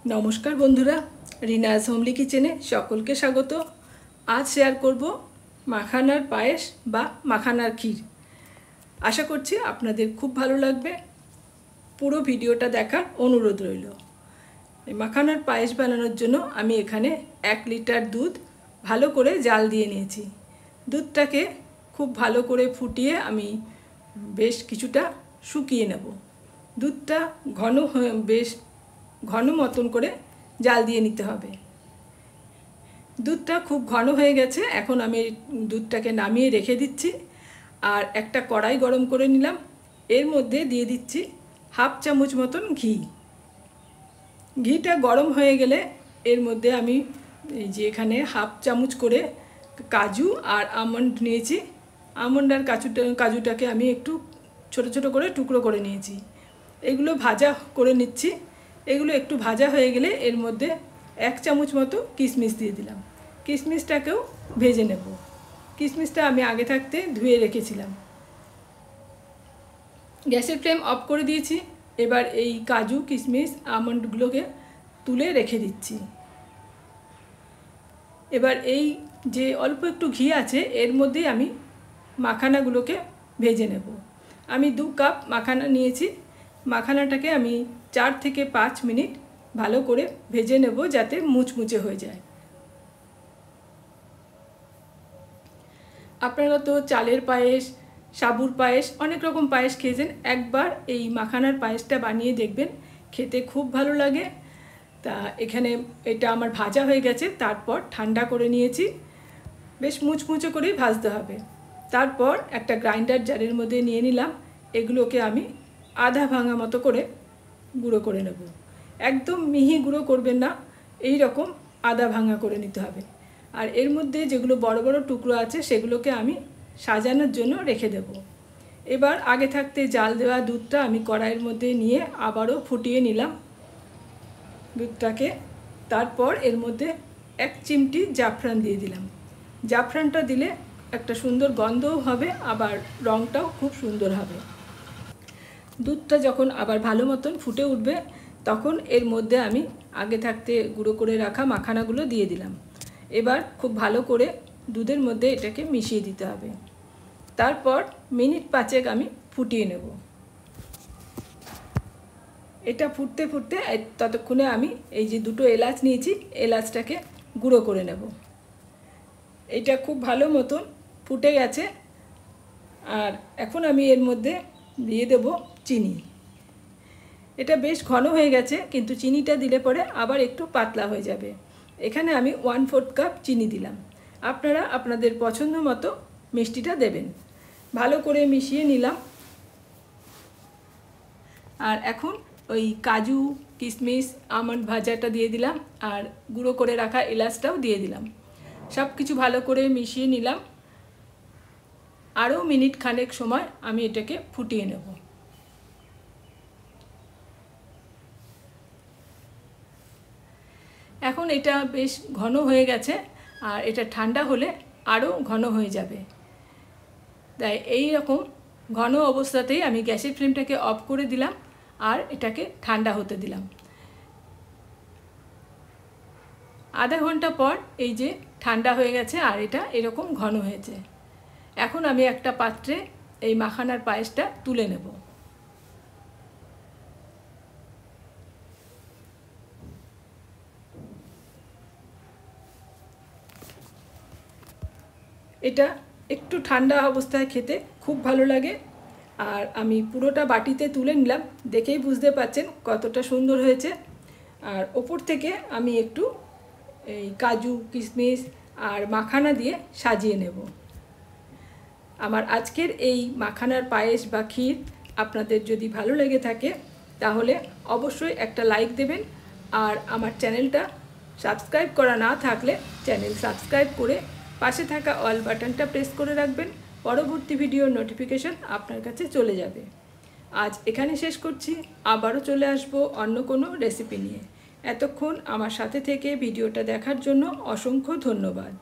নমস্কার বন্ধুরা, রিনাজ হোমলি কিচেনে সকলকে স্বাগত। আজ শেয়ার করব মাখানার পায়েস বা মাখানার ক্ষীর। আশা করছি আপনাদের খুব ভালো লাগবে। পুরো ভিডিওটা দেখার অনুরোধ রইল। এই মাখানার পায়েস বানানোর জন্য আমি এখানে 1 লিটার দুধ ভালো করে জাল দিয়ে নিয়েছি। দুধটাকে খুব ভালো করে ফুটিয়ে আমি বেশ কিছুটা শুকিয়ে নেব। দুধটা বেশ ঘন মতন করে জাল দিয়ে নিতে হবে। দুধটা খুব ঘন হয়ে গেছে। এখন আমি দুধটাকে নামিয়ে রেখে দিচ্ছি। আর একটা কড়াই গরম করে নিলাম। এর মধ্যে দিয়ে দিচ্ছি 1/2 চামচ মতন ঘি। ঘিটা গরম হয়ে গেলে এর মধ্যে আমি এই যে এখানে 1/2 চামচ করে কাজু আর আমন্ড নিয়েছি। আমন্ড আর কাজুটাকে আমি একটু ছোট ছোট করে টুকরো করে নিয়েছি। এগুলো ভাজা করে নিচ্ছি। এগুলো একটু ভাজা হয়ে গেলে এর মধ্যে 1 চামচ মতো কিশমিশ দিয়ে দিলাম। কিশমিশটাকেও ভেজে নেব। কিশমিশটা আমি আগে থাকতে ধুয়ে রেখেছিলাম। গ্যাসের ফ্লেম অফ করে দিয়েছি। এবার এই কাজু কিশমিশ আমন্ডগুলোকে তুলে রেখে দিচ্ছি। এবার এই যে অল্প একটু ঘি আছে এর মধ্যেই আমি মাখানাগুলোকে ভেজে নেব। আমি 2 কাপ মাখানা নিয়েছি। মাখানাটাকে আমি 4 থেকে 5 মিনিট ভালো করে ভেজে নেব যাতে মুচমুচে হয়ে যায়। আপনারা তো চালের পায়েস, সাবুর পায়েস, অনেক রকম পায়েস খেয়েছেন। একবার এই মাখানার পায়েসটা বানিয়ে দেখবেন, খেতে খুব ভালো লাগে। তা এখানে এটা আমার ভাজা হয়ে গেছে। তারপর ঠান্ডা করে নিয়েছি। বেশ মুচমুচে করেই ভাজতে হবে। তারপর একটা গ্রাইন্ডার জারের মধ্যে নিয়ে নিলাম। এগুলোকে আমি আধা ভাঙা মতো করে গুঁড়ো করে নেব। একদম মিহি গুঁড়ো করবেন না, এই রকম আধা ভাঙা করে নিতে হবে। আর এর মধ্যে যেগুলো বড় বড় টুকরো আছে সেগুলোকে আমি সাজানোর জন্য রেখে দেব। এবার আগে থাকতে জাল দেওয়া দুধটা আমি কড়াইয়ের মধ্যে নিয়ে আবারও ফুটিয়ে নিলাম দুধটাকে। তারপর এর মধ্যে 1 চিমটি জাফরান দিয়ে দিলাম। জাফরানটা দিলে একটা সুন্দর গন্ধও হবে, আবার রঙটাও খুব সুন্দর হবে। দুধটা যখন আবার ভালো মতন ফুটে উঠবে তখন এর মধ্যে আমি আগে থাকতে গুঁড়ো করে রাখা মাখানাগুলো দিয়ে দিলাম। এবার খুব ভালো করে দুধের মধ্যে এটাকে মিশিয়ে দিতে হবে। তারপর মিনিট 5 আমি ফুটিয়ে নেব। এটা ফুটতে ফুটতে ততক্ষণে আমি এই যে 2টো এলাচ নিয়েছি, এলাচটাকে গুঁড়ো করে নেব। এটা খুব ভালো মতন ফুটে গেছে। আর এখন আমি এর মধ্যে দিয়ে দেব চিনি। এটা বেশ ঘন হয়ে গেছে, কিন্তু চিনিটা দিলে পরে আবার একটু পাতলা হয়ে যাবে। এখানে আমি 1/4 কাপ চিনি দিলাম। আপনারা আপনাদের পছন্দ মতো মিষ্টিটা দেবেন। ভালো করে মিশিয়ে নিলাম। আর এখন ওই কাজু কিশমিশ আমন্ড ভাজাটা দিয়ে দিলাম, আর গুঁড়ো করে রাখা এলাচটাও দিয়ে দিলাম। সব কিছু ভালো করে মিশিয়ে নিলাম। আরও মিনিট খানেক সময় আমি এটাকে ফুটিয়ে নেব। এখন এটা বেশ ঘন হয়ে গেছে, আর এটা ঠান্ডা হলে আরও ঘন হয়ে যাবে। তাই এই রকম ঘন অবস্থাতেই আমি গ্যাসের ফ্লেমটাকে অফ করে দিলাম আর এটাকে ঠান্ডা হতে দিলাম। আধা ঘন্টা পর এই যে ঠান্ডা হয়ে গেছে আর এটা এরকম ঘন হয়েছে। এখন আমি একটা পাত্রে এই মাখানার পায়েসটা তুলে নেব। এটা একটু ঠান্ডা অবস্থায় খেতে খুব ভালো লাগে। আর আমি পুরোটা বাটিতে তুলে নিলাম, দেখেই বুঝতে পারছেন কতটা সুন্দর হয়েছে। আর ওপর থেকে আমি একটু এই কাজু কিশমিশ আর মাখানা দিয়ে সাজিয়ে নেব। আমার আজকের এই মাখানার পায়েস বা ক্ষীর আপনাদের যদি ভালো লেগে থাকে তাহলে অবশ্যই একটা লাইক দেবেন। আর আমার চ্যানেলটা সাবস্ক্রাইব করা না থাকলে চ্যানেল সাবস্ক্রাইব করে পাশে থাকা অল বাটনটা প্রেস করে রাখবেন। পরবর্তী ভিডিওর নোটিফিকেশন আপনার কাছে চলে যাবে। আজ এখানে শেষ করছি। আবারও চলে আসব অন্য কোনো রেসিপি নিয়ে। এতক্ষণ আমার সাথে থেকে ভিডিওটা দেখার জন্য অসংখ্য ধন্যবাদ।